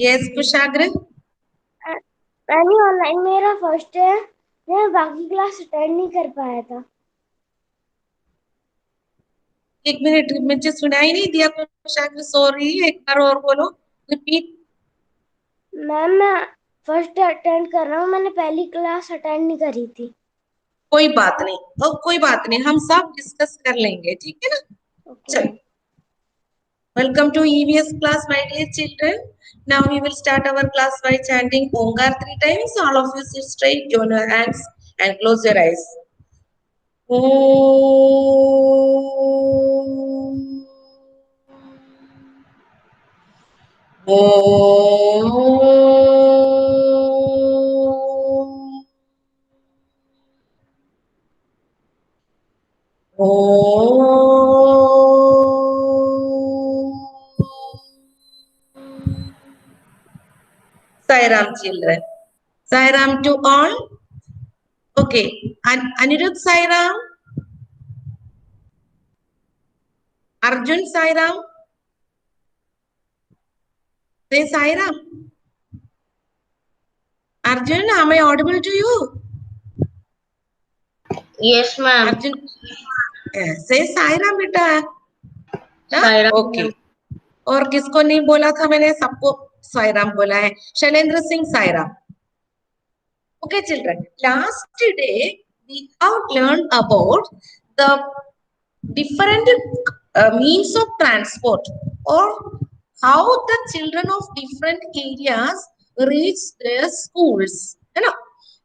Yes कुशाग्र। नहीं, online मेरा first है। मैं बाकी क्लास अटेंड नहीं कर पाया था। एक मिनट, मुझे सुनाई नहीं दिया कुशाग्र, सॉरी, एक बार और बोलो, रिपीट। मैम मैं फर्स्ट अटेंड कर रहा हूँ, मैंने पहली क्लास अटेंड नहीं करी थी। कोई बात नहीं, कोई बात नहीं, हम सब डिस्कस कर लेंगे, ठीक है ना। ओके चलो, ma'am. welcome to EVS class, my dear children. Now we will start our class by chanting Omgar 3 times. All of you sit straight, join your hands and close your eyes. Om. Om. Om. Sai Ram children. Sai Ram to all. Okay. Anirudh Sai Ram. Arjun Sai Ram. Say Sai Ram. Arjun, am I audible to you? Yes, ma'am. Arjun, say Sai Ram बेटा। Saira, okay. और किसको नहीं बोला था मैंने? सबको साई राम बोला है। Shailendra Singh Sai Ram. Okay, children. Last day we have learned about the different means of transport, or how the children of different areas reach their schools. You know,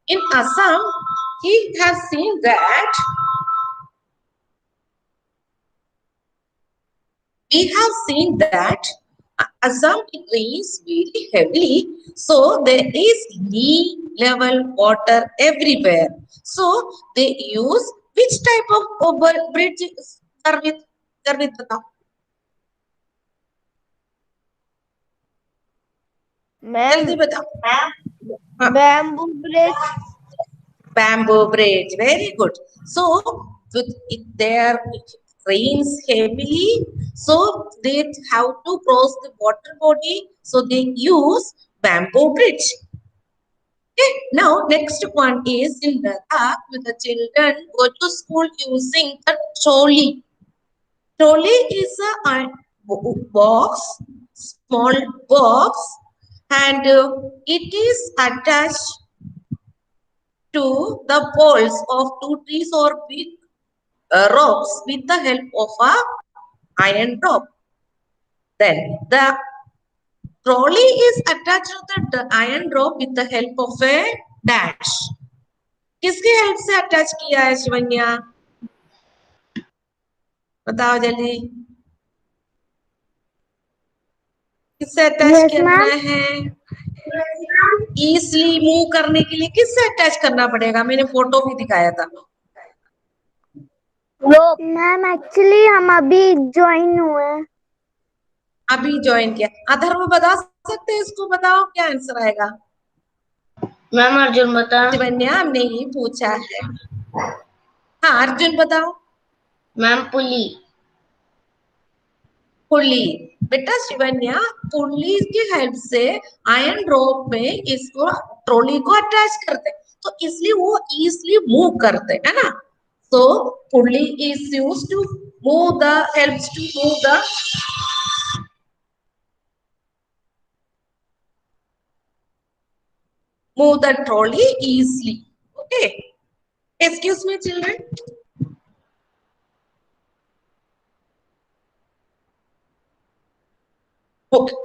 in Assam, he has seen that Assam it rains very heavily, so there is knee level water everywhere. So they use which type of bridge? Garvit बताओ। Ma'am जल्दी बताओ। हाँ, bamboo bridge. bamboo bridge. Very good. So with it there it rains heavily, so they have to cross the water body. So they use bamboo bridge. Okay. Now next one is in Ladakh, with the children go to school using the trolley. Trolley is a box, small box, and it is attached to the poles of two trees or big ropes with the help of a iron rope. Then the trolley is attached to the iron rope with the help of a dash. किसकी help से attach किया है शिवन्या? बताओ जल्दी, किससे attach yes करना ma'am. है? Easily move करने के लिए किससे अटैच करना पड़ेगा? मैंने फोटो भी दिखाया था। मैम एक्चुअली हम अभी ज्वाइन हुए हैं। अभी ज्वाइन किया। अधर्व बता सकते हैं इसको? बताओ क्या आंसर आएगा। ma'am Arjun बता। शिवन्या हमने ही पूछा है। हाँ अर्जुन बताओ। मैम पुली। पुली। बेटा शिवन्या, पुली की हेल्प से आयरन रोप में इसको ट्रॉली को अटैच करते हैं, तो इसलिए वो इजिली मूव करते है ना। So pulley is used to move the helps to move the trolley easily. Okay. Excuse me, children. Okay.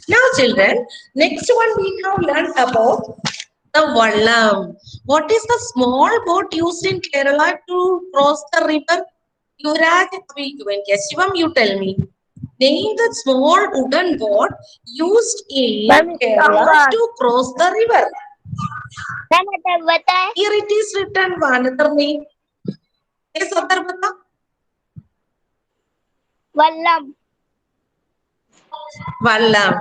Now, children, next one we have learned about the Vallam. What is the small boat used in Kerala to cross the river? Yuvraj, Shivam, you tell me. Name the small wooden boat used in ma'am Kerala Ganga. to cross the river. Ma'am बताए। Here it is written one other name. Yes, other bata. Vallabh. Vallam.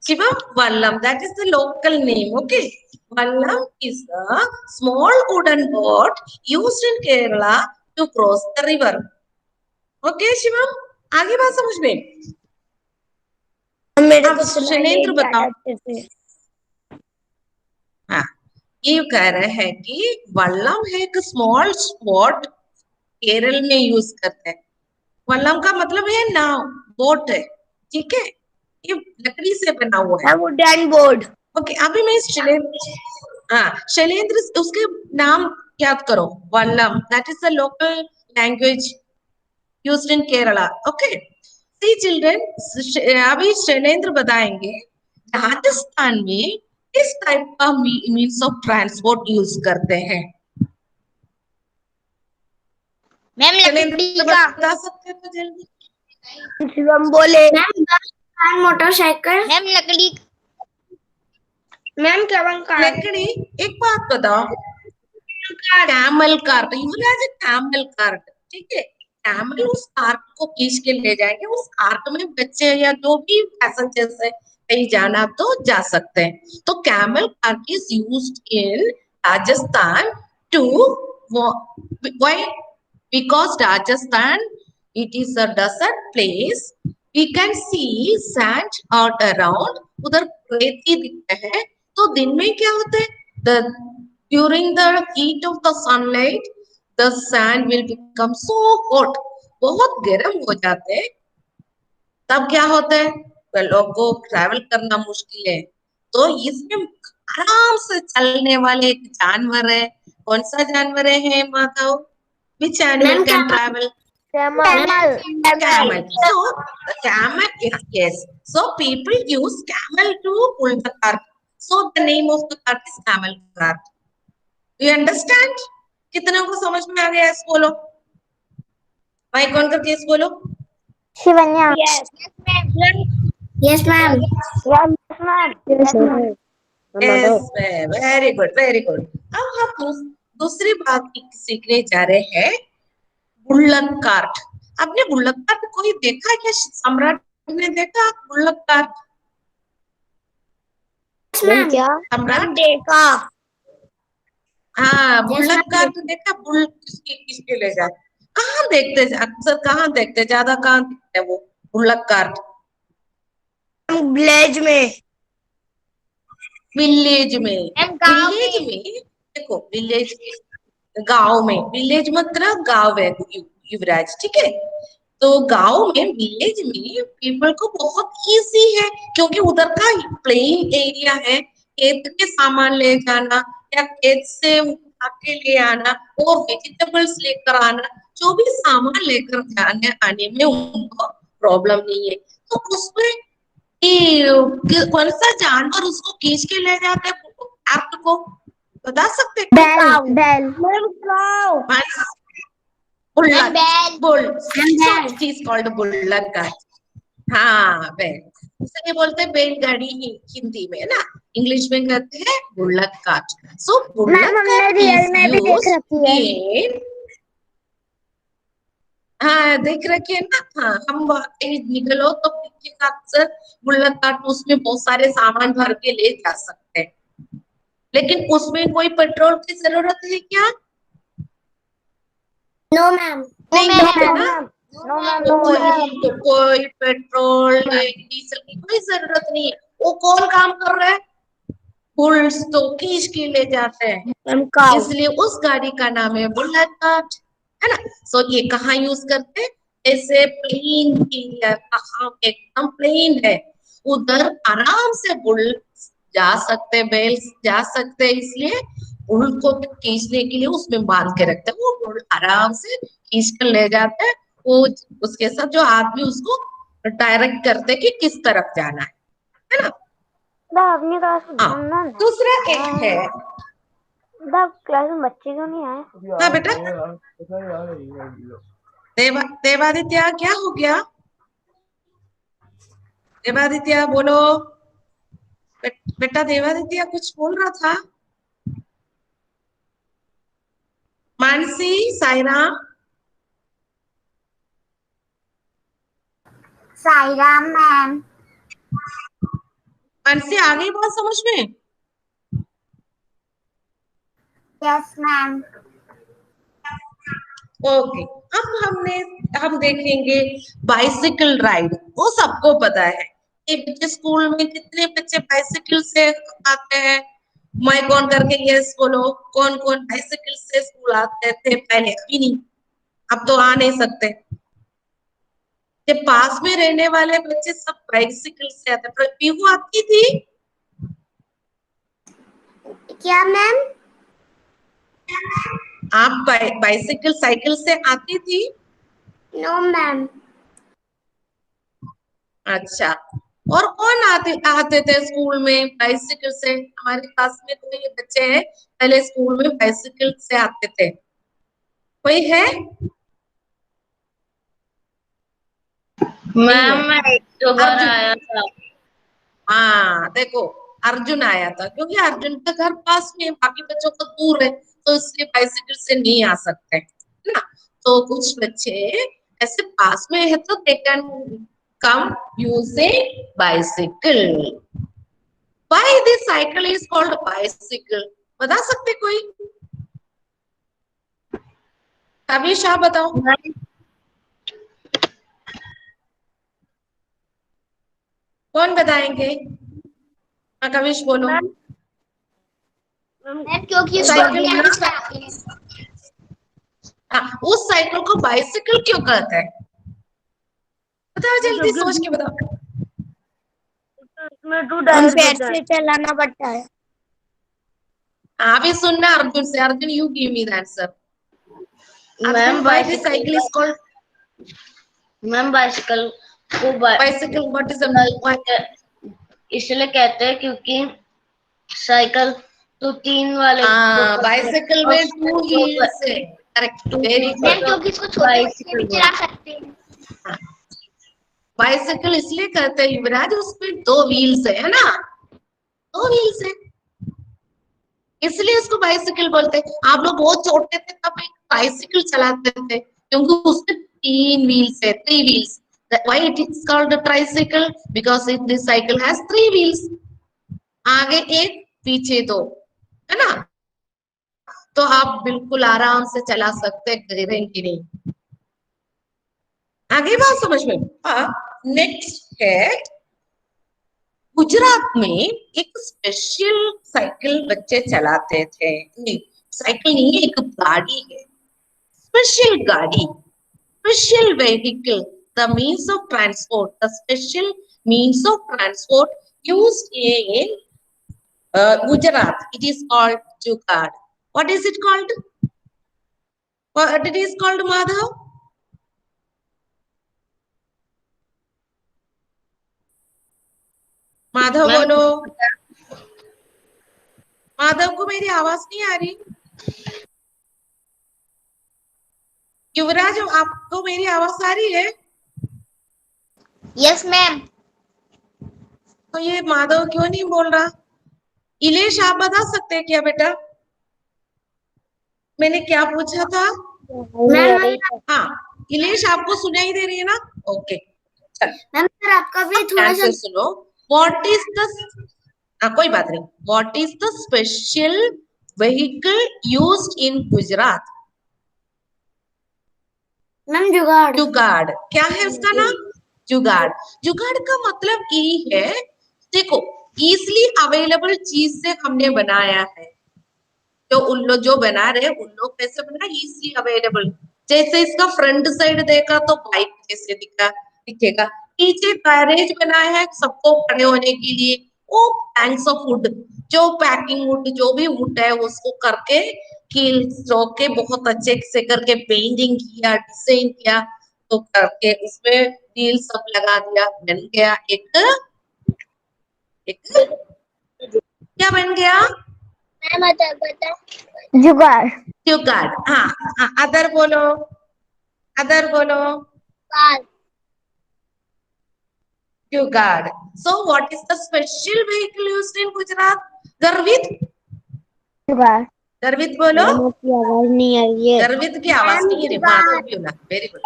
Shivam, Vallam. That is the local name. Okay. Vallam is a small wooden boat used in Kerala to cross the river. Okay, Shivam. आगे बात समझ में? मेरे अब को तो शैलेंद्र बताओ। अच्छे से। हाँ, ये कह रहे हैं कि वल्लम है एक स्मॉल स्पॉट, केरल में यूज करते हैं। वल्लम का मतलब है नाव, बोट है, ठीक है, ये लकड़ी से बना हुआ है। Wooden board. ओके, अभी मैं शैलेंद्र, हाँ शैलेंद्र उसके नाम याद करो। Vallam, that is the local language used in Kerala. Okay, see children, अभी शैलेंद्र बताएंगे राजस्थान में किस टाइप का मीन्स ऑफ ट्रांसपोर्ट यूज करते हैं। मैम शैलेंद्र लकड़ी का। बता सकते हो तो जल्दी। शिवम बोले। Ma'am motorcycle. मैम लकड़ी। मैम केवल कार। लकड़ी, एक बात बताओ, कैमल कार्ट, युवराज कैमल कार्ट, ठीक है, कैमल उस कार्ट को खींच के ले जाएंगे, उस कार्ट में बच्चे या जो भी पैसेंजर्स है कहीं जाना तो जा सकते हैं। तो camel cart is used in Rajasthan too, why, because Rajasthan, it is a desert place, we can see sand all around, उधर रेती दिखते हैं। तो दिन में क्या होता है, the during the heat of the sunlight the sand will become so hot, बहुत गर्म हो जाते हैं। तब क्या होता है, लोगों को ट्रैवल करना मुश्किल है। तो इसमें आराम से चलने वाले एक जानवर है, कौन सा जानवर है Madhav? Which animal can travel? Camel. Camel. So the camel is, yes. So people use camel to pull the cart. So the name of the cart is camel cart. Do you understand? कितनों को समझ में आ गया? इस बोलो, mic on करके इस बोलो। Shivanya. Yes ma'am. Yes ma'am. Yes ma'am. Yes, very good, very good. अब हम दूसरी बात सीखने जा रहे हैं, बुल्लक कार्ट। आपने बुल्लक कार्ट कोई देखा क्या? सम्राट ने देखा बुल्लक कार्ट? क्या सम्राट, देखा? हाँ बुल्लक कार्ट देखा। बुल किसके ले जाए, कहाँ देखते, अक्सर कहाँ देखते, ज्यादा कहाँ देखते हैं वो बुल्लक कार्ट? विलेज में। विलेज में, गाँव विलेज में देखो, विलेज, गांव में, विलेज मतलब गांव है युवराज, ठीक है। तो गांव में, विलेज में पीपल को बहुत इजी है, क्योंकि उधर का प्लेन एरिया है, खेत के सामान ले जाना या खेत से उठा के ले आना और वेजिटेबल्स लेकर आना, जो भी सामान लेकर जाने आने में उनको प्रॉब्लम नहीं है। तो उसमें कौन सा जानवर उसको खींच के ले जाते हैं आपको बता सकते हैं? बैल। बुल्लक, बुल, बैल। It is called bullock cart. हाँ बैल, उसे बोलते हैं बैलगाड़ी हिंदी में ना, इंग्लिश में कहते हैं bullock cart. So bullock cart is used in, हाँ देख रखे है ना, हाँ हम निकलो तो दिखेगा अक्सर बुल्लक कार्ट, उसमें बहुत सारे सामान भर के ले जा सकते हैं। लेकिन उसमें कोई पेट्रोल की जरूरत है क्या? No ma'am. नहीं है ना, नो मैम। कोई पेट्रोल डीजल की कोई जरूरत नहीं है। वो कौन काम कर रहा है? बुल्स तो खींच के ले जाते हैं, इसलिए उस गाड़ी का नाम है बुल्लक कार्ट, है ना। सो ये कहाँ यूज करते हैं? ऐसे प्लेन एरिया, कहाँ एकदम प्लेन है उधर आराम से बुल जा सकते, बैल जा सकते, इसलिए बुल को खींचने के लिए उसमें बांध के रखते हैं, वो बुल आराम से खींच कर ले जाते हैं। वो उसके साथ जो आदमी उसको डायरेक्ट करते कि किस तरफ जाना है ना। अपनी क्लास में हाँ, दूसरा एक है, क्लास में बच्चे क्यों नहीं आए? हाँ बेटा, देवादित्य क्या हो गया? देवादित्य बोलो, बेटा देवादित्य कुछ बोल रहा था। मानसी, साईराम, साईराम मैम। मानसी आ गई बात समझ में? Yes ma'am. ओके, अब हम देखेंगे बाइसिकल राइड। वो सबको पता है, एक बच्चे स्कूल में कितने बच्चे बाइसिकल से आते हैं? माइक ऑन करके यस बोलो, कौन कौन बाइसिकल से स्कूल आते थे पहले? अभी नहीं, अब तो आ नहीं सकते। के पास में रहने वाले बच्चे सब बाइसिकल से आते। पर पीहू आती थी? क्या मैम? आप बाइसिकल साइकिल से आती थी? No ma'am. अच्छा, और कौन आते थे स्कूल में बाइसिकल से? हमारे क्लास में तो ये बच्चे हैं पहले स्कूल में बाइसिकल से आते थे। कोई है? नहीं मैम है। मैं एक दो बार अर्जुन, आया था। हाँ देखो, अर्जुन आया था क्योंकि अर्जुन का घर पास में है, बाकी बच्चों को दूर है, तो इसलिए बाइसिकल से नहीं आ सकते, है ना? तो कुछ बच्चे ऐसे पास में है तो they can come using bicycle. Why this cycle is called bicycle? बता सकते कोई? कविश आप बताओ। कौन बताएंगे? हाँ कविश बोलो। मैम क्योंकि साइकिल साइकिल हाँ, उस साइकिल को बाइसिकल क्यों कहते हैं? बताओ जल्दी सोच के बताओ। उसमें 2 हम टायर पैर होता से है। चलाना पड़ता है। अभी सुनना अर्जुन से। Arjun, you give me the answer. Ma'am Arjun, why this cycle is called bicycle को बाइसिकल? व्हाट इज इसलिए कहते हैं क्योंकि साइकिल तो 3 वाले बाइसिकल में 2 व्हील्स है। Correct, very ma'am good. क्योंकि इसको छोटे बच्चे भी चला सकते हैं। बाइसिकल इसलिए कहते हैं युवराज, उसमें 2 व्हील्स है ना? 2 व्हील्स है, इसलिए इसको बाइसिकल बोलते हैं। आप लोग बहुत छोटे थे तब एक बाइसिकल चलाते थे क्योंकि उसमें 3 व्हील्स है, 3 wheels. Why it is called tricycle? Because this cycle has 3 wheels, आगे एक पीछे 2, है ना? तो आप बिल्कुल आराम से चला सकते, गिरेंगे नहीं। आगे बात समझ में? नेक्स्ट है, गुजरात में एक स्पेशल साइकिल बच्चे चलाते थे। नहीं, साइकिल नहीं है, एक गाड़ी है, स्पेशल गाड़ी, special vehicle, the means of transport, the special means of transport used in Gujarat. It is called Jugaad. What is it called? What it is called, Madhav? Madhav ma'am बोलो। माधव को मेरी आवाज नहीं आ रही। युवराज, आपको मेरी आवाज आ रही है? Yes ma'am. तो ये माधव क्यों नहीं बोल रहा? इलेश, आप बता सकते हैं क्या बेटा मैंने क्या पूछा था? मैम हाँ, इलेश आपको सुनाई दे रही है ना? ओके, चल मैम सर आपका भी थोड़ा सा आंसर सुनो। व्हाट इज द, कोई बात नहीं, what is the special vehicle used in Gujarat? Ma'am जुगाड़। जुगाड़। क्या है उसका नाम? जुगाड़। जुगाड़ का मतलब ये है, देखो, इजली अवेलेबल चीज से हमने बनाया है। तो उन लोग जो बना रहे उन लोग कैसे बना? Easily available. जैसे इसका फ्रंट साइड देखा तो बाइक जैसे दिखेगा। पीछे कैरेज बनाया है सबको खड़े होने के लिए। वो प्लैंक्स ऑफ वुड, जो पैकिंग वुड, जो भी वुड है उसको करके कील के बहुत अच्छे से करके पेंटिंग किया, डिजाइन किया, तो करके उसमें व्हील सब लगा दिया, बन गया एक क्या बन गया? मैम बता जुगाड़। जुगाड़। हाँ हाँ, अदर बोलो, अदर बोलो। कार। जुगाड़। So what is the special vehicle used in Gujarat? गर्वित, जुगाड़। गर्वित बोलो। मैम आपकी आवाज नहीं आ रही है। गर्वित की आवाज नहीं है, माधव की ना। Very good.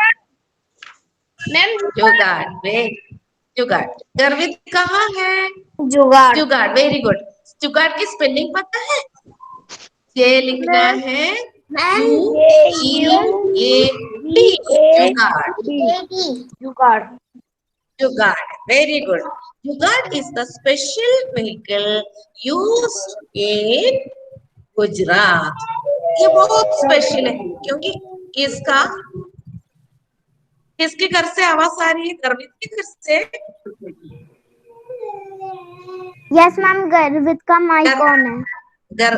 मैम जुगाड़, वेरी जुगाड़। गर्वित कहाँ है? जुगाड़। जुगाड़, वेरी गुड। जुगाड़ की स्पेलिंग पता है? ये लिखना है UGAD, जुगाड़। जुगाड़। Jugaad. Very good. Jugaad is the special vehicle used in Gujarat. ये बहुत स्पेशल है क्योंकि इसका किसके घर से आवाज आ रही है? गर्वित के घर से. यस मैम, गर्वित का माइक ऑन है. गर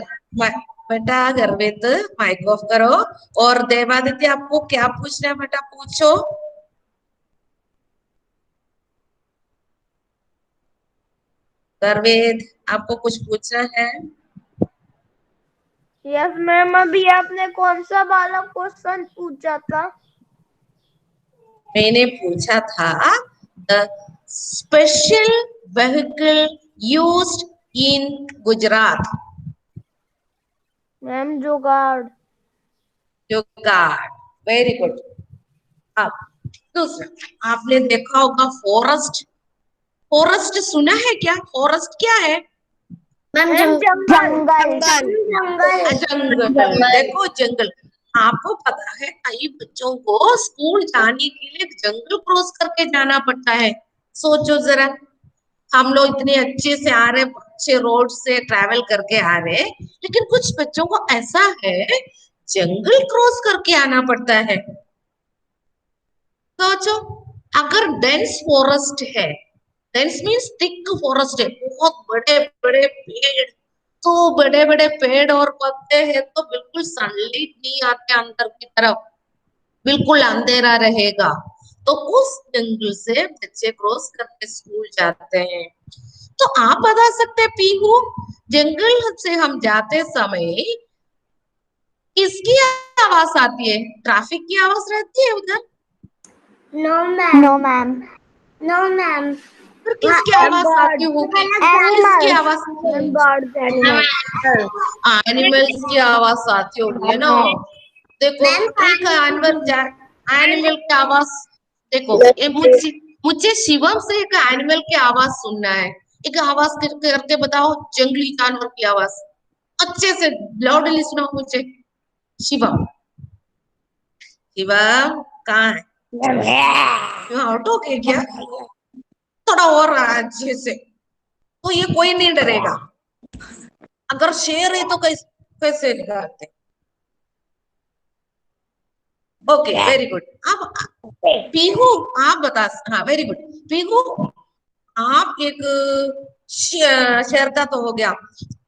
बेटा गर्वित माइक ऑफ करो. और देवादित्य आपको क्या पूछना है बेटा? पूछो. गर्वित आपको कुछ पूछना है? यस मैम, अभी आपने कौन सा वाला क्वेश्चन पूछा था? मैंने पूछा था the special vehicle used in Gujarat. Ma'am जुगाड़. जुगाड़. Very good. अब दूसरा, आपने देखा होगा फॉरेस्ट. फॉरेस्ट सुना है क्या? फॉरेस्ट क्या है? मैम जंगल. जंगल. देखो जंगल. आपको पता है कई बच्चों को स्कूल जाने के लिए जंगल क्रॉस करके जाना पड़ता है. सोचो जरा, हम लोग इतने अच्छे से आ रहे, अच्छे रोड से ट्रैवल करके आ रहे, लेकिन कुछ बच्चों को ऐसा है जंगल क्रॉस करके आना पड़ता है. सोचो, अगर डेंस फॉरेस्ट है, डेंस मीन्स थिक फॉरेस्ट है, बहुत बड़े बड़े पेड़, तो बड़े बड़े पेड़ और पत्ते हैं तो बिल्कुल सनलाइट नहीं आते अंदर की तरफ, बिल्कुल अंधेरा रहेगा. तो उस जंगल से बच्चे क्रॉस करके स्कूल जाते हैं. तो आप बता सकते हैं पीहू, जंगल से हम जाते समय किसकी आवाज आती है? ट्रैफिक की आवाज रहती है उधर? No ma'am. No ma'am. No ma'am. फिर किसकी आवाज आती होगी? किसकी आवाज? एनिमल्स की आवाज आती होगी, है ना? देखो एक एनिमल की आवाज. देखो ये मुझे शिवम से एक एनिमल की आवाज सुनना है. एक आवाज करके बताओ, जंगली जानवर की आवाज अच्छे से लाउडली सुनाओ मुझे. शिवम, शिवम कहाँ है? आउट हो गए क्या? थोड़ा और अच्छे से. तो ये कोई नहीं डरेगा. अगर शेर है तो कैसे डरते? Okay, very good. अब पीहू आप बता. हाँ वेरी गुड. पीहू आप एक शेर का तो हो गया,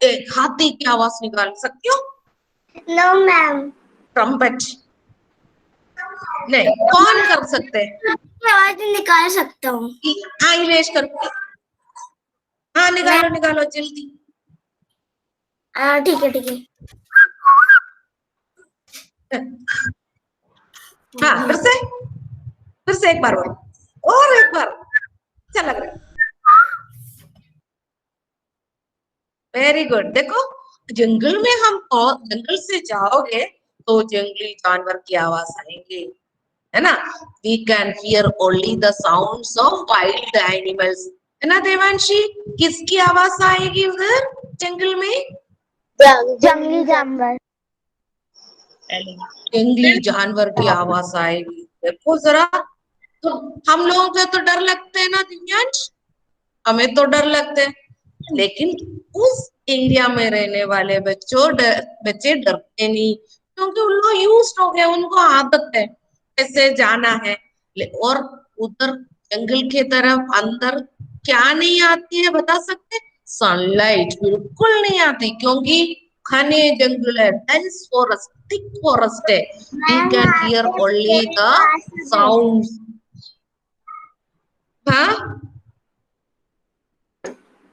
एक हाथी की आवाज निकाल सकते हो? No ma'am. ट्रम्पेट नहीं. कौन कर सकते हैं? आवाज निकाल सकता हूँ. आइलेश करके. हाँ निकालो निकालो जल्दी. ठीक है ठीक है. हाँ फिर से एक बार और एक बार. अच्छा लग रहा है. Very good. देखो जंगल में हम जंगल से जाओगे तो जंगली जानवर की आवाज आएंगे, है ना? We can hear only the sounds of wild animals, है ना देवांशी? किसकी आवाज आएगी उधर जंगल में? जंगली जानवर. जंगली जानवर की आवाज आएगी. देखो जरा, तो हम लोगों को तो डर लगते है ना दिव्यांश? हमें तो डर लगते हैं, लेकिन उस एरिया में रहने वाले बच्चे डरते नहीं, क्योंकि उन लोग यूज्ड हो गए, उनको आदत है कैसे जाना है. और उधर जंगल की तरफ अंदर क्या नहीं आती है बता सकते? सनलाइट बिल्कुल नहीं आती, क्योंकि घने जंगल है, डेंस फॉरेस्ट, थिक फॉरेस्ट है. We can hear only the sounds. हाँ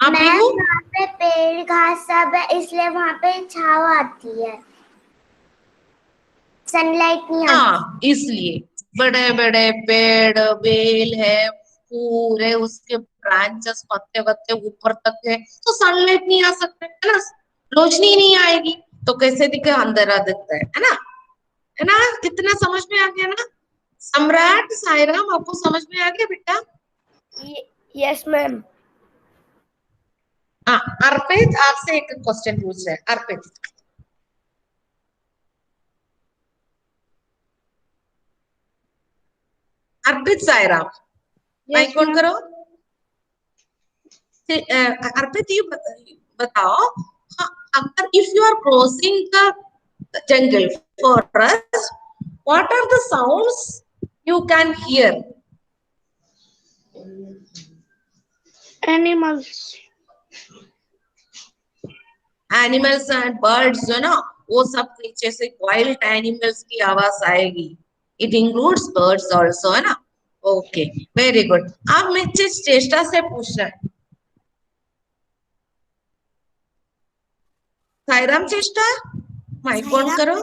मैम वहाँ पे पेड़ घास सब है, इसलिए वहाँ पे छाव आती है, सनलाइट नहीं आती. हाँ इसलिए बड़े बड़े पेड़ बेल है, पूरे उसके ब्रांचेस पत्ते वत्ते ऊपर तक है, तो सनलाइट नहीं आ सकते, है ना? रोशनी नहीं आएगी तो कैसे दिखे? अंधेरा दिखता है ना? है ना? कितना समझ में आ गया ना? सम्राट साईराम आपको समझ में आ गया बेटा? Yes ma'am. हाँ अर्पित आपसे एक क्वेश्चन पूछ रहे हैं. अर्पित अर्पित साईराम, माइक ऑन करो। अर्पित ये बताओ, हाँ, अगर if you are crossing the jungle forest, what are the sounds you can hear? Animals. Animals and birds, जो ना वो सब नीचे से wild animals की आवाज आएगी. It includes birds also, है ना? Okay, very good. अब मुझे चेष्टा से पूछना है. साईराम चेष्टा, माइक ऑन करो.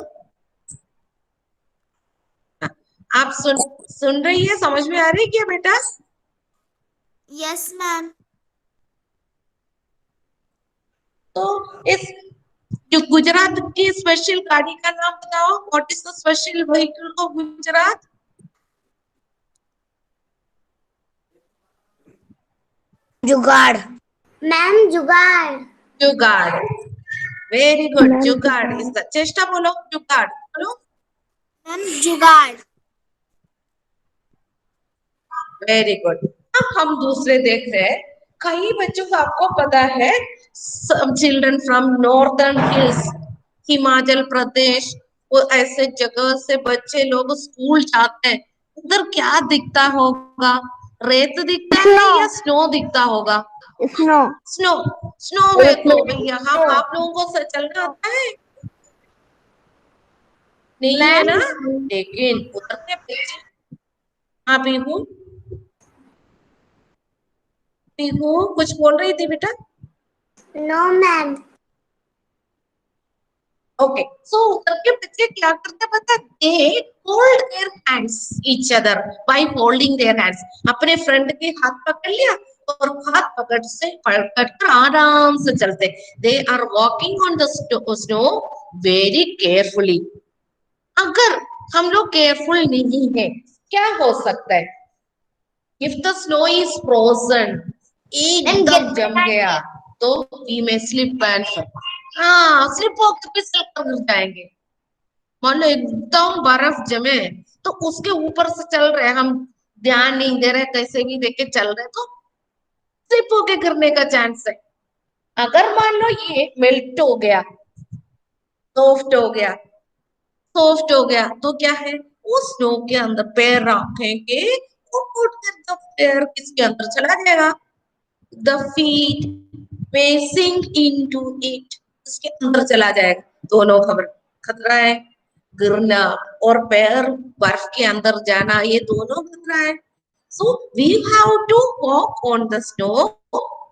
आप सुन रही है, समझ में आ रही है क्या बेटा? Yes, ma'am. तो इस जो गुजरात की स्पेशल गाड़ी का नाम बताओ. What is the special vehicle of Gujarat? जुगाड़. Ma'am, जुगाड़. जुगाड़. Very good. जुगाड़ इज द. चेष्टा बोलो. जुगाड़ बोलो. Ma'am, जुगाड़. Very good. अब हम दूसरे देख रहे हैं. कई बच्चों को आपको पता है, some children from northern hills, Himachal Pradesh, वो ऐसे जगह से बच्चे लोग स्कूल जाते हैं. उधर क्या दिखता होगा? रेत दिखता है या स्नो दिखता होगा? Snow. स्नो. स्नो है तो भैया हम आप लोगों को चलना आता है? नहीं है ना? लेकिन उधर के बच्चे. हाँ पीहू, पीहू कुछ बोल रही थी बेटा? No, ma'am. ओके, सो उधर के बच्चे क्या करते पता? They hold their hands each other by holding their hands. अपने फ्रेंड के हाथ पकड़ लिया और हाथ पकड़ कर आराम से चलते. They are walking on the snow very carefully. अगर हम लोग केयरफुल नहीं है, क्या हो सकता है? If the snow is frozen, एकदम जम गया, तो वी में स्लिप एंड fall. हाँ, स्लिप होकर फिसल कर गिर जाएंगे. मान लो एकदम बर्फ जमे तो उसके ऊपर से चल रहे हैं, हम ध्यान नहीं दे रहे, कैसे भी देके चल रहे, तो स्लिप होके गिरने का चांस है. अगर मान लो ये मेल्ट हो गया, सॉफ्ट हो गया, सॉफ्ट हो गया, तो क्या है? वो स्नो के अंदर पैर रखेंगे, उठ कर पैर किसके अंदर चला जाएगा? The feet facing into it, इसके अंदर चला जाएगा. दोनों खबर खतरा है. गिरना और पैर बर्फ के अंदर जाना, ये दोनों खतरा है. So we have to walk on the snow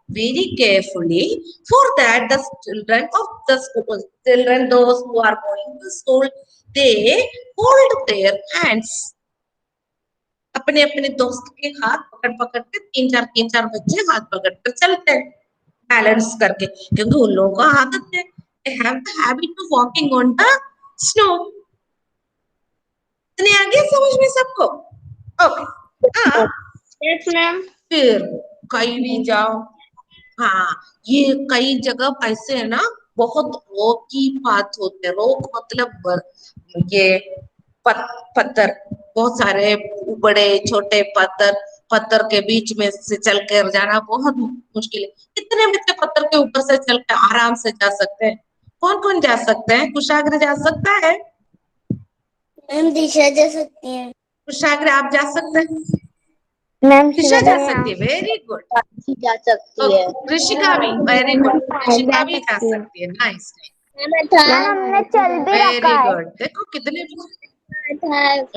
very carefully. For that, the children of the school, children those who are going to school, they hold their hands. अपने अपने दोस्त के हाथ पकड़ पकड़ के तीन चार बच्चे हाथ पकड़ कर चलते हैं, बैलेंस करके, क्योंकि उन लोगों को आदत है. They have the habit of walking on the snow. इतने आगे समझ में सबको? ओके. हाँ, Yes, ma'am. फिर कहीं भी जाओ, हाँ, ये कई जगह ऐसे है ना, बहुत रोकी पाथ होते हैं. रोक मतलब ये पत्थर, बहुत सारे बड़े छोटे पत्थर, पत्थर के बीच में से चल कर जाना बहुत मुश्किल है. कितने बच्चे पत्थर के ऊपर से चल कर आराम से जा सकते हैं? कौन कौन जा सकते हैं? कुशाग्र जा सकता है? मैम दिशा जा सकती है. कुशाग्र आप जा सकते हैं? मैम दिशा जा सकती है. Very good. जा सकती है. ऋषिका भी. Very good. ऋषिका भी जा सकती है. नाइस. मैम हमने चल भी वेरी रखा है. गुड. देखो कितने.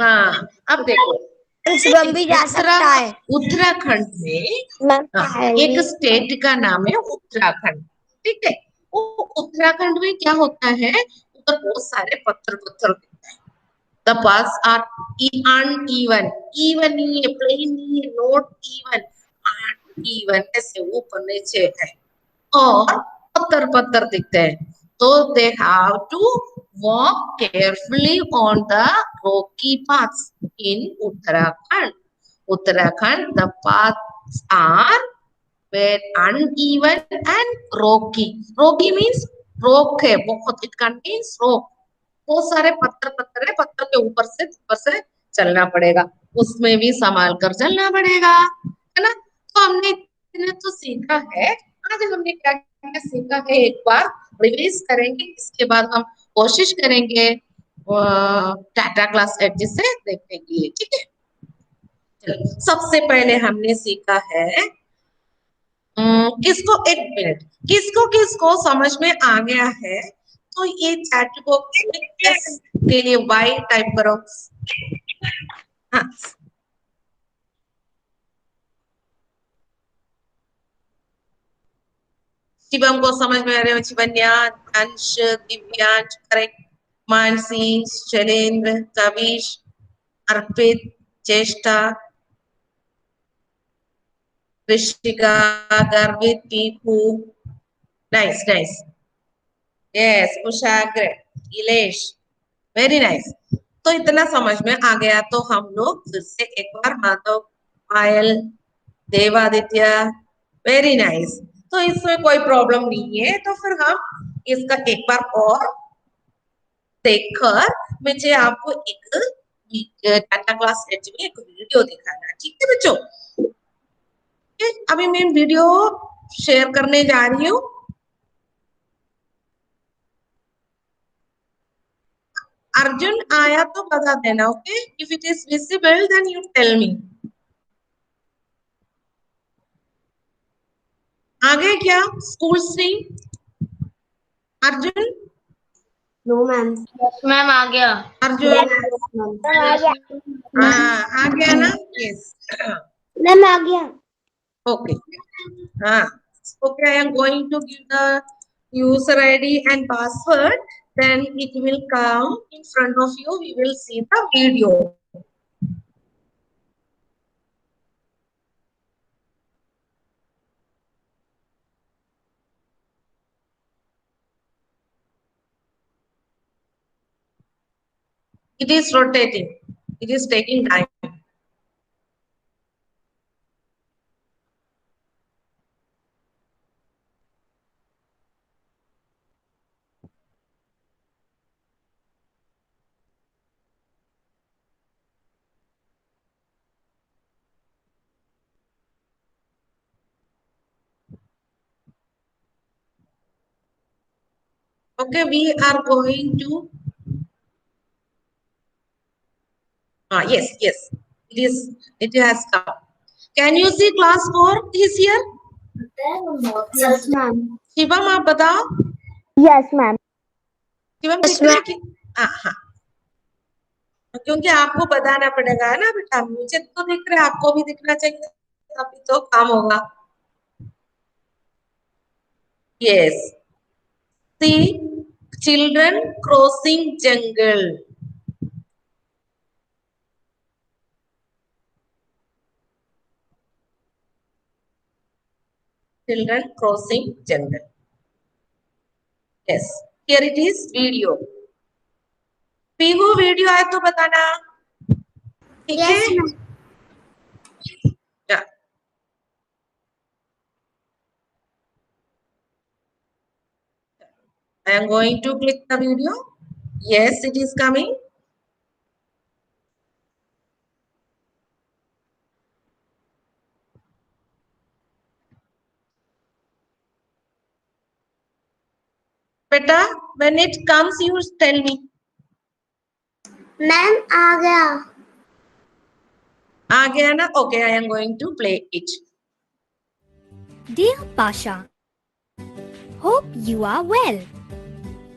हाँ, अब देखो शुभम भी जा सकता है. उत्तराखंड में मैम एक स्टेट का नाम है उत्तराखंड. ठीक है, वो उत्तराखंड में क्या होता है? उधर बहुत सारे पत्थर दिखते हैं. The paths are uneven, even नहीं है, plain नहीं है, not even, uneven, ऐसे ऊपर नीचे है और पत्थर दिखते हैं. तो they have to walk carefully on the rocky paths in Uttarakhand. Uttarakhand, the paths are very uneven and rocky. Rocky means rock है बहुत. It contains rock. बहुत सारे पत्थर है, पत्थर के ऊपर से चलना पड़ेगा, उसमें भी संभाल कर चलना पड़ेगा. है ना। तो हमने इतने तो सीखा है। आज हमने क्या क्या सीखा है एक बार रिवीज करेंगे, इसके बाद हम कोशिश करेंगे टाटा क्लास एडजस्ट से देखने के लिए, ठीक है। चलो, सबसे पहले हमने सीखा है किसको, एक मिनट, किसको किसको समझ में आ गया है तो ये चैट बॉक्स में यस के लिए वाई टाइप करो। हाँ, शिवम को समझ में आ रहे हो, शिवन्या, अंश, दिव्यांश, करेक्ट, मानसी, शैलेंद्र, कविश, अर्पित, चेष्टा, ऋषिका, गर्वित, पीकू, नाइस नाइस, यस, कुशाग्र, इलेश, वेरी नाइस। तो इतना समझ में आ गया तो हम लोग फिर से एक बार माधव, पायल, देवादित्य, वेरी नाइस। तो इसमें कोई प्रॉब्लम नहीं है, तो फिर हम इसका एक बार और देखकर मुझे आपको एक टाटा क्लास एच में एक वीडियो दिखाना, ठीक है बच्चों। अभी मैं वीडियो शेयर करने जा रही हूँ। अर्जुन आया तो बता देना, okay, if it is visible then you tell me. आ गए क्या school stream? Arjun, no ma'am. Ma'am आ गया। अर्जुन, आ गया। हाँ आ गया ना, यस, मैम आ गया। okay, हाँ, okay, I am going to give the user ID and password, then it will come in front of you, we will see the video. It is rotating, it is taking time. Okay, we are going to, yes, yes, it has come. Can you see class 4 is here? Yes ma'am. Shivam आप बताओ, Yes, ma'am. Shivam दिख रहा है कि हाँ, क्योंकि आपको बताना पड़ेगा, है ना बेटा, मुझे तो दिख रहा है, आपको भी दिखना चाहिए, तभी तो काम होगा। Yes, see children crossing jungle, children crossing jungle. Yes, here it is video. Pihu video आए तो बताना, ठीक है? Yeah. I am going to click the video. Yes, it is coming. Beta, when it comes, you tell me. Ma'am आ गया। आ गया ना? Okay, I am going to play it. Dear Pasha, hope you are well.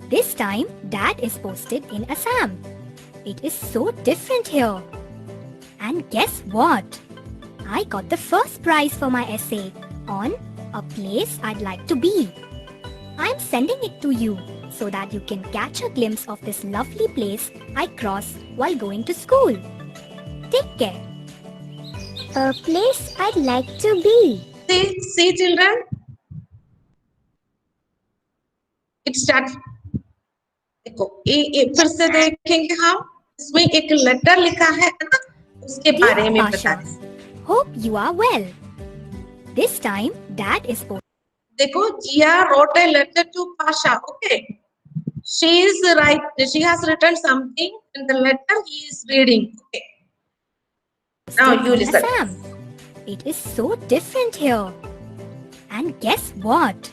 This time, Dad is posted in Assam. It is so different here. And guess what? I got the first prize for my essay on a place I'd like to be. I'm sending it to you so that you can catch a glimpse of this lovely place I cross while going to school. Take care. A place I'd like to be. See children. It starts. देखो, ये फिर से देखेंगे हम, इसमें एक letter लिखा है ना, उसके बारे में बता Pasha, hope you are well. This time, Dad is posted. देखो, Jia wrote a letter to Pasha. Okay, she has written something in the letter he is reading. Okay, now you in listen. Assam. It is so different here. And guess what?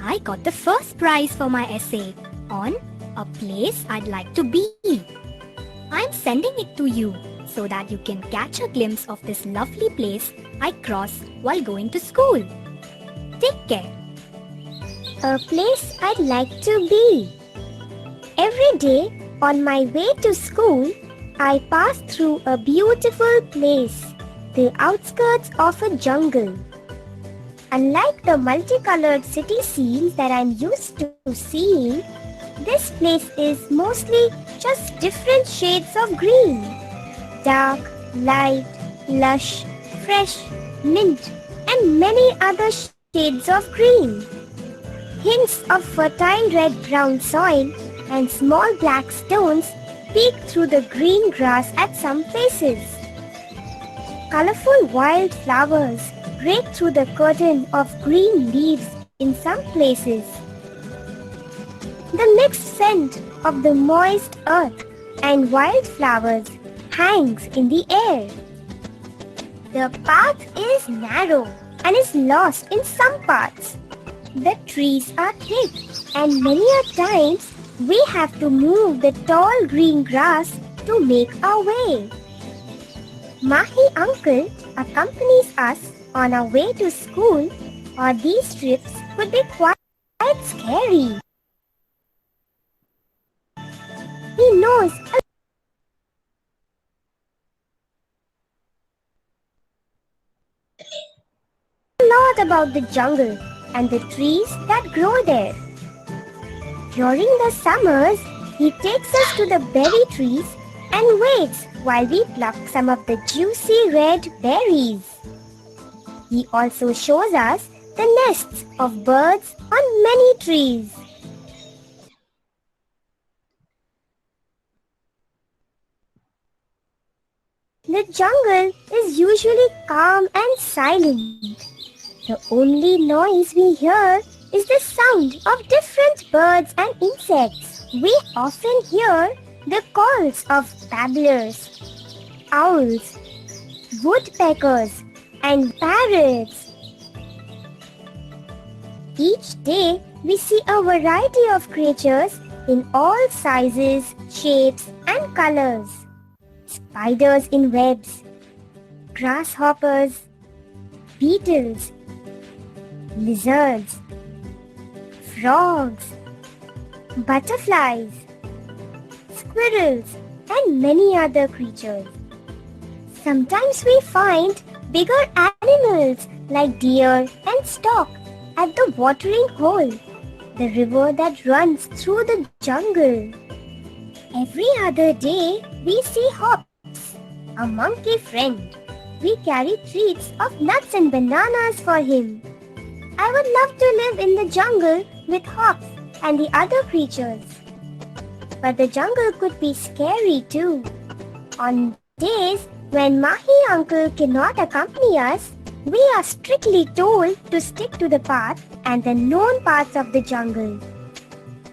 I got the first prize for my essay on a place I'd like to be. I'm sending it to you so that you can catch a glimpse of this lovely place I cross while going to school. Take care. A place I'd like to be. Every day on my way to school, I pass through a beautiful place, the outskirts of a jungle. Unlike the multicolored city scenes that I'm used to seeing, this place is mostly just different shades of green. Dark, light, lush, fresh, mint, and many other shades of green. Hints of fertile red-brown soil and small black stones peek through the green grass at some places. Colorful wild flowers break through the curtain of green leaves in some places. The mixed scent of the moist earth and wildflowers hangs in the air. The path is narrow and is lost in some parts. The trees are thick and many a times we have to move the tall green grass to make our way. Mahi uncle accompanies us on our way to school, or these trips could be quite scary. He knows a lot about the jungle and the trees that grow there. During the summers, he takes us to the berry trees and waits while we pluck some of the juicy red berries. He also shows us the nests of birds on many trees. The jungle is usually calm and silent. The only noise we hear is the sound of different birds and insects. We often hear the calls of babblers, owls, woodpeckers, and parrots. Each day, we see a variety of creatures in all sizes, shapes, and colors. Spiders in webs, grasshoppers, beetles, lizards, frogs, butterflies, squirrels, and many other creatures. Sometimes we find bigger animals like deer and stork at the watering hole, the river that runs through the jungle. Every other day, we see hops, a monkey friend. We carry treats of nuts and bananas for him. I would love to live in the jungle with hops and the other creatures. But the jungle could be scary too. On days when Mahi uncle cannot accompany us, we are strictly told to stick to the path and the known parts of the jungle.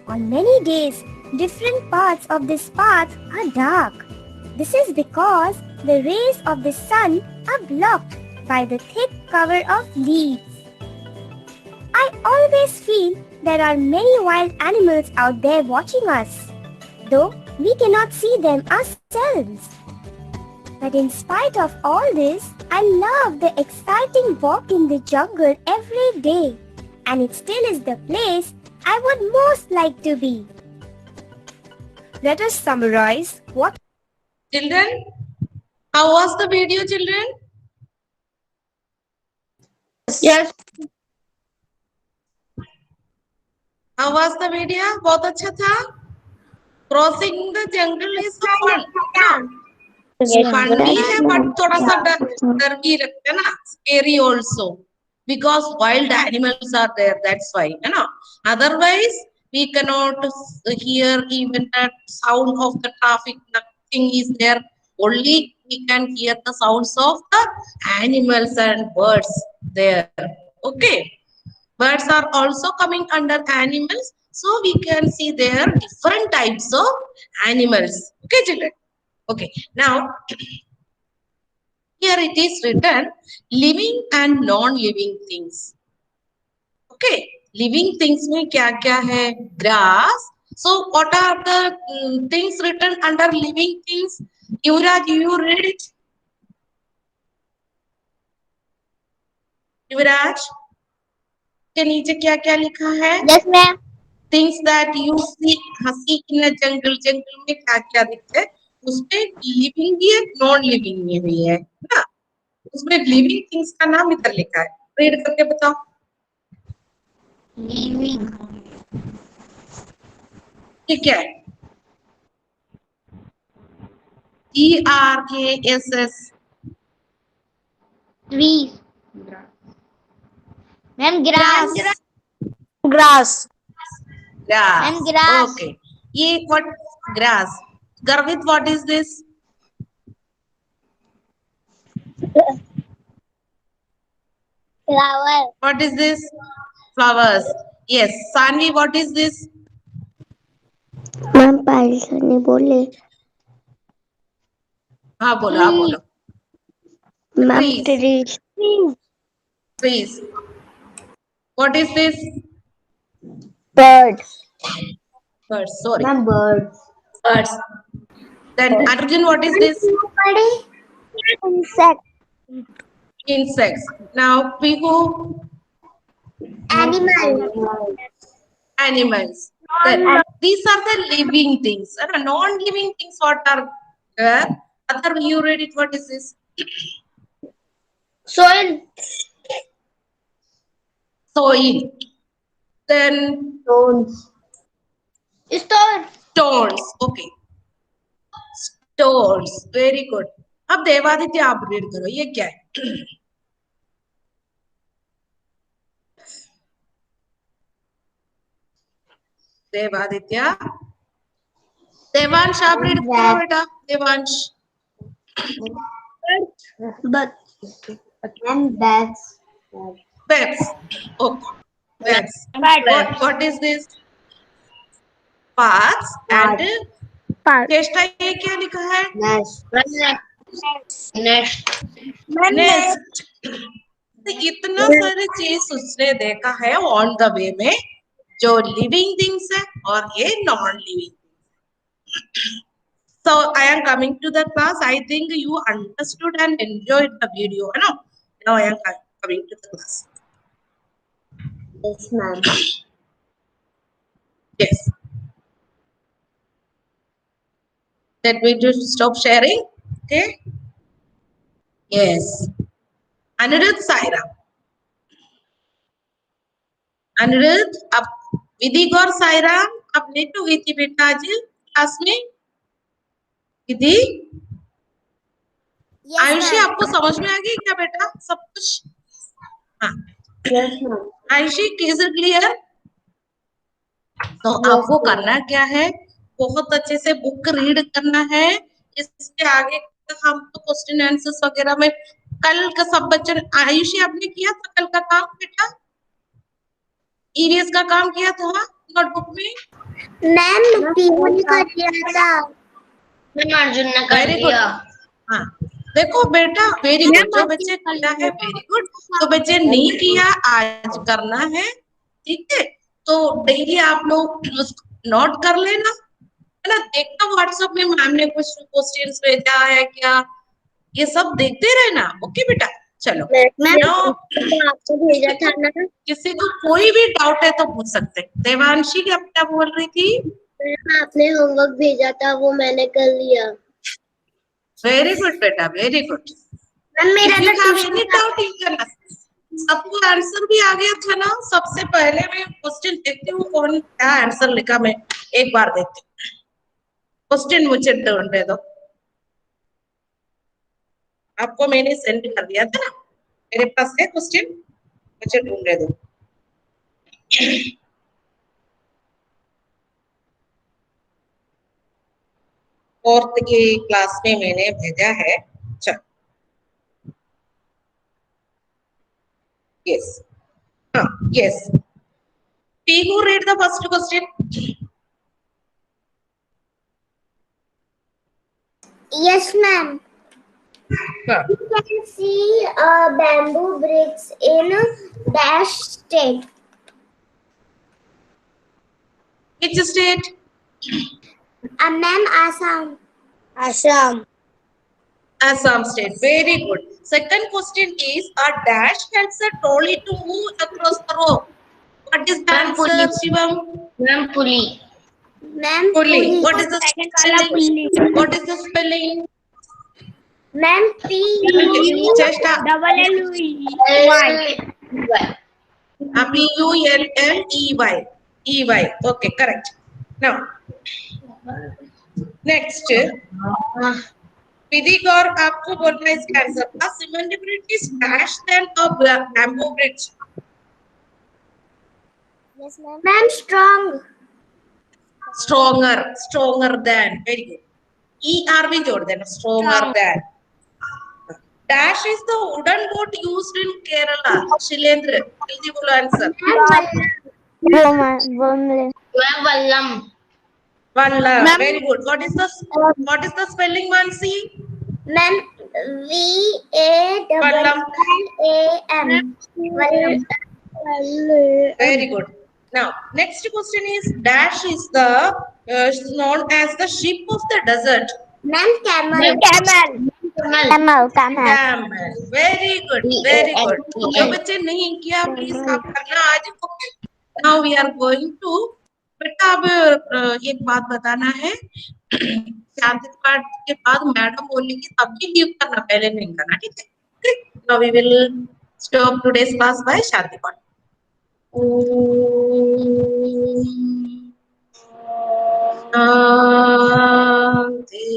On many days, different parts of this path are dark. This is because the rays of the sun are blocked by the thick cover of leaves. I always feel there are many wild animals out there watching us, though we cannot see them ourselves. But in spite of all this, I love the exciting walk in the jungle every day, and it still is the place I would most like to be. Let us summarize what... Children, how was the video, children? Yes. How was the video? बहुत अच्छा था. Crossing the jungle is fun. Fun भी है, but थोड़ा सा डर भी लगता है ना. Scary also, because wild animals are there. That's why, है ना. Otherwise, we cannot hear even the sound of the traffic. Nothing is there. Only we can hear the sounds of the animals and birds there. Okay. Birds are also coming under animals. So we can see there different types of animals. Okay, children. Okay. Now, Here it is written living and non-living things. Okay, living things में क्या क्या है? Grass. So what are the things written under living things? Yuvraj, you read it. युवराज के नीचे क्या क्या लिखा है? Yes, ma'am. Things that you see, हंसी in a jungle, जंगल में क्या क्या दिखता है? उसमें लिविंग भी है, नॉन लिविंग में भी है ना? उसमें लिविंग थिंग्स का नाम इधर लिखा है, रीड करके बताओ। Living. ये क्या है? TRASS. Trees. Ma'am, grass. Grass. Grass. Grass. And grass. Okay. ये what? Grass. Garvit, what is this? Flower. What is this? Flowers. Yes. Sanvi, what is this? Ma'am, Parisha ने बोले. हाँ बोलो, हाँ बोलो. Ma'am, Trees. trees. Trees. What is this? Birds. Birds. Sorry. Ma'am, birds. Birds. Then Arjun, what is this? Insect. Insects. Now Pihu, Animal. animals. Then these are the living things. And non-living things, what are there? Other, you read it. What is this? Soil. Soil. Then Stones. Stone. stones. Okay. Stones. Very good. अब देवादित्य आप read करो, ये क्या है? देवादित्य. देवांश आप read करो बेटा. Devansh. But and bats. Bats. Okay. Bats. What is this? Paths and चेष्टा. ये क्या लिखा है? Nest. Nest. तो इतना सारे चीज उसने देखा है ऑन द वे में, जो लिविंग थिंग्स है और ये non living. So I am coming to the class. I think you understood and enjoyed the video. You know? Now I am coming to the class. Yes, ma'am. Yes. Let me just stop sharing. Okay. Yes. Anirudh, Saira. Anirudh, अब विधि और सायरा अब late हो गई थी बेटा आज class में. विधि, आयुषी आपको समझ में आ गई क्या बेटा सब कुछ? हाँ. Yes, ma'am. Ayushi, is it clear? तो आपको करना क्या है? बहुत अच्छे से बुक रीड करना है. इसके आगे हम तो क्वेश्चन आंसर्स वगैरह में कल का सब बच्चों. आयुषी, आपने किया था कल का काम बेटा? ईवीएस का काम किया था नोटबुक में? मैम, पीहू ने कर दिया था. मैम, अर्जुन ने कर दिया. हाँ, देखो बेटा, वेरी गुड. जो बच्चे किया है वेरी गुड. तो बच्चे नहीं किया, आज करना है. ठीक है, तो डेली आप लोग नोट कर लेना, है ना? देखना व्हाट्सएप में मैम ने कुछ क्वेश्चंस भेजा है क्या, ये सब देखते रहना. ओके बेटा, चलो. आपको भेजा था ना. किसी को कोई भी डाउट है तो पूछ सकते हैं. देवांशी, आप क्या बोल रही थी? आपने होमवर्क भेजा था, वो मैंने कर लिया. वेरी गुड बेटा, वेरी गुड. मेरा सबको आंसर भी आ गया था ना? सबसे पहले मैं क्वेश्चन देखती हूँ कौन क्या आंसर लिखा, मैं एक बार देखती हूँ. क्वेश्चन मुझे ढूंढने दो. आपको मैंने सेंड कर दिया था ना, मेरे पास है क्वेश्चन, मुझे ढूंढने दो. फोर्थ की क्लास में मैंने भेजा है. चलो. Yes. Yes. Who read the first question? Yes, ma'am. You can see bamboo bricks in dash state. Which state? Ma'am, Assam. Assam. Assam state. Very good. Second question is, a dash helps a trolley to move across the road. What is the answer, Shivam? Ma'am, Puli. Ma'am, Pulling. Puli. What is the spelling? What is the spelling? Ma'am, P-U. Chesta. L-Y. P-U-L-L-E-Y. E-Y. Okay, correct. Now, next. विधि और आपको बोलना है इसका answer. A cement bridge is dash than a bamboo bridge. Yes, ma'am. Ma'am, strong. Stronger than. Very good. ER भी जोड़ देना. Stronger than. Dash is the wooden boat used in Kerala. Shilendra, जल्दी बोलो answer. Ma'am, Vallam. Valla. Very good. What is the spelling, Mansi? Ma'am, V-A-L-L-A-M. Vallam. Very good. Now, next question is, dash is the known as the ship of the desert. Ma'am, camel. Camel. Camel. Very good. Very good. जो बच्चे नहीं किया, please आप करना आज. Now we are going to. बेटा अब एक बात बताना है. शांति पाठ के बाद मैडम बोलेंगी तब भी लीव करना, पहले नहीं करना, ठीक है? Now we will stop today's class by शांति पाठ. Shanti,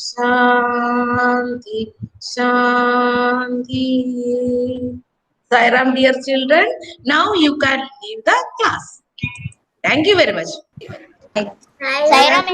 Shanti, Shanti. Sairam, dear children, now you can leave the class. Thank you very much. Sairam.